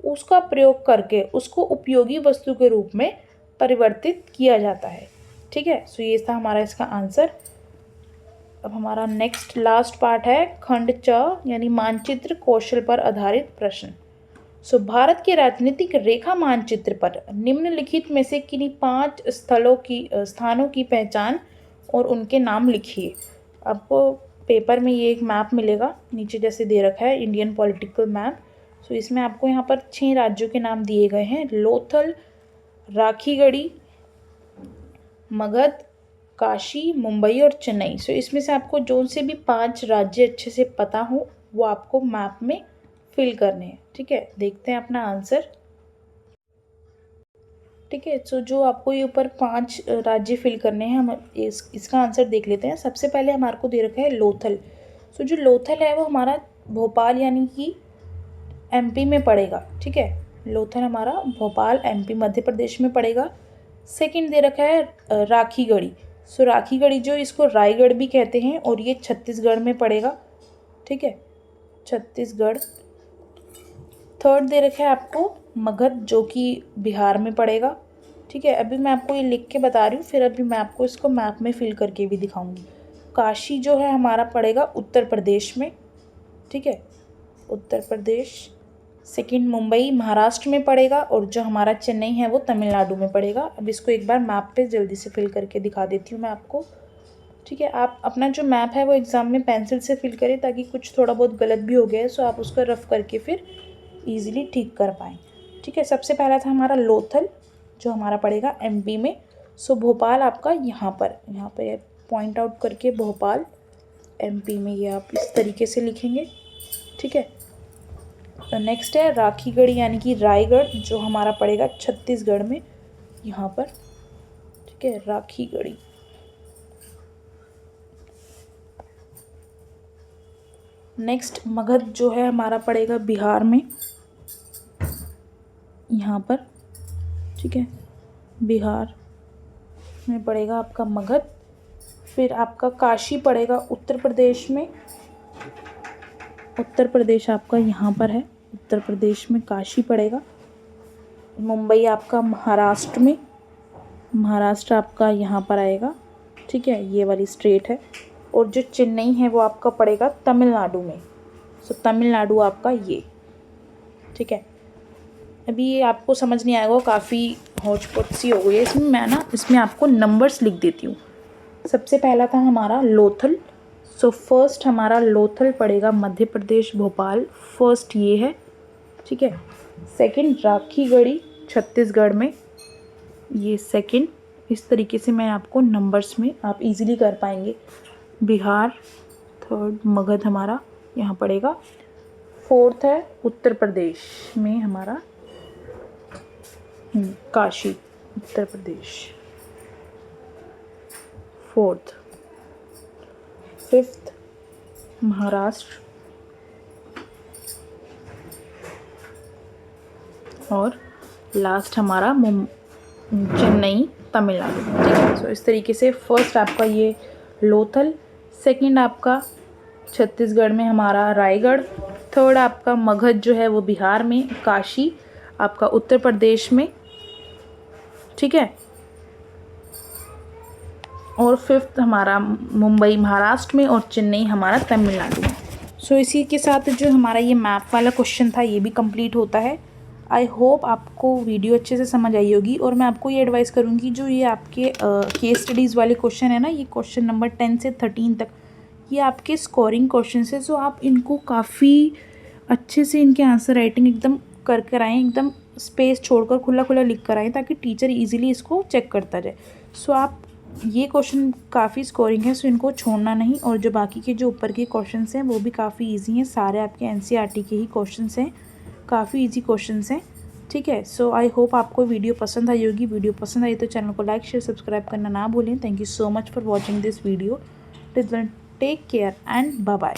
उसका प्रयोग करके उसको उपयोगी वस्तु के रूप में परिवर्तित किया जाता है। ठीक है, सो ये था हमारा इसका आंसर। अब हमारा नेक्स्ट लास्ट पार्ट है खंड च यानी मानचित्र कौशल पर आधारित प्रश्न। सो भारत के राजनीतिक रेखा मानचित्र पर निम्नलिखित में से किन्हीं 5 स्थानों की पहचान और उनके नाम लिखिए। आपको पेपर में ये एक मैप मिलेगा, नीचे जैसे दे रखा है इंडियन पॉलिटिकल मैप। सो इसमें आपको यहाँ पर 6 राज्यों के नाम दिए गए हैं, लोथल, राखीगढ़ी, मगध, काशी, मुंबई और चेन्नई। सो इसमें से आपको जो से भी 5 राज्य अच्छे से पता हो वो आपको मैप में फिल करने हैं। ठीक है, देखते हैं अपना आंसर। ठीक है, सो जो आपको ये ऊपर 5 राज्य फिल करने हैं, हम इसका आंसर देख लेते हैं। सबसे पहले हमारे को दे रखा है लोथल। सो जो लोथल है वो हमारा भोपाल यानी कि एमपी में पड़ेगा। ठीक है, लोथल हमारा भोपाल एमपी मध्य प्रदेश में पड़ेगा। सेकंड दे रखा है राखीगढ़ी। सो राखीगढ़ी जो इसको रायगढ़ भी कहते हैं और ये छत्तीसगढ़ में पड़ेगा। ठीक है, छत्तीसगढ़। थर्ड दे रखा है आपको मगध जो कि बिहार में पड़ेगा। ठीक है, अभी मैं आपको ये लिख के बता रही हूँ, फिर अभी मैं आपको इसको मैप में फिल करके भी दिखाऊंगी। काशी जो है हमारा पड़ेगा उत्तर प्रदेश में। ठीक है, उत्तर प्रदेश। सेकंड मुंबई महाराष्ट्र में पड़ेगा और जो हमारा चेन्नई है वो तमिलनाडु में पड़ेगा। अब इसको एक बार मैप पे जल्दी से फिल करके दिखा देती हूँ मैं आपको। ठीक है, आप अपना जो मैप है वो एग्ज़ाम में पेंसिल से फिल करें ताकि कुछ थोड़ा बहुत गलत भी हो गया है सो आप उसका रफ करके फिर ईजिली ठीक कर पाएँ। ठीक है, सबसे पहला था हमारा लोथल जो हमारा पड़ेगा एमपी में। सो भोपाल आपका यहाँ पर पॉइंट आउट करके भोपाल एमपी में ये आप इस तरीके से लिखेंगे। ठीक है, तो नेक्स्ट है राखीगढ़ यानी कि रायगढ़ जो हमारा पड़ेगा छत्तीसगढ़ में यहाँ पर। ठीक है, राखीगढ़ी। नेक्स्ट मगध जो है हमारा पड़ेगा बिहार में यहाँ पर। ठीक है, बिहार में पड़ेगा आपका मगध। फिर आपका काशी पड़ेगा उत्तर प्रदेश में। उत्तर प्रदेश आपका यहाँ पर है, उत्तर प्रदेश में काशी पड़ेगा। मुंबई आपका महाराष्ट्र में, महाराष्ट्र आपका यहाँ पर आएगा। ठीक है, ये वाली स्टेट है। और जो चेन्नई है वो आपका पड़ेगा तमिलनाडु में। सो तमिलनाडु आपका ये। ठीक है, अभी ये आपको समझ नहीं आएगा, काफ़ी हौच-पौच सी हो गई है इसमें। इसमें आपको नंबर्स लिख देती हूँ। सबसे पहला था हमारा लोथल। सो फर्स्ट हमारा लोथल पड़ेगा मध्य प्रदेश भोपाल, फर्स्ट ये है। ठीक है, सेकंड राखीगढ़ी छत्तीसगढ़ में, ये सेकंड। इस तरीके से मैं आपको नंबर्स में आप इजीली कर पाएंगे। बिहार थर्ड, मगध हमारा यहाँ पड़ेगा फोर्थ है उत्तर प्रदेश में हमारा काशी, उत्तर प्रदेश। फोर्थ। फिफ्थ महाराष्ट्र और लास्ट हमारा चेन्नई, तमिलनाडु। ठीक है, सो इस तरीके से फर्स्ट आपका ये लोथल, सेकंड आपका छत्तीसगढ़ में हमारा रायगढ़, थर्ड आपका मगध जो है वो बिहार में, काशी आपका उत्तर प्रदेश में, ठीक है, और फिफ्थ हमारा मुंबई महाराष्ट्र में और चेन्नई हमारा तमिलनाडु में। सो इसी के साथ जो हमारा ये मैप वाला क्वेश्चन था ये भी कंप्लीट होता है। आई होप आपको वीडियो अच्छे से समझ आई होगी और मैं आपको ये एडवाइस करूँगी जो ये आपके केस स्टडीज़ वाले क्वेश्चन है ना, ये क्वेश्चन नंबर 10 से 13 तक ये आपके स्कोरिंग क्वेश्चन है। सो आप इनको काफ़ी अच्छे से इनके आंसर राइटिंग एकदम कर कर आएँ, एकदम स्पेस छोड़कर खुला खुला लिख कर आएँ ताकि टीचर इजीली इसको चेक करता जाए। सो आप ये क्वेश्चन काफ़ी स्कोरिंग है, सो इनको छोड़ना नहीं। और जो बाकी के जो ऊपर के क्वेश्चंस हैं वो भी काफ़ी इजी हैं, सारे आपके एनसीईआरटी के ही क्वेश्चंस हैं, काफ़ी इजी क्वेश्चंस हैं। ठीक है, सो आई होप आपको वीडियो पसंद आई होगी। वीडियो पसंद आई तो चैनल को लाइक शेयर सब्सक्राइब करना ना भूलें। Thank you so much for watching this video. Till then take care and bye bye.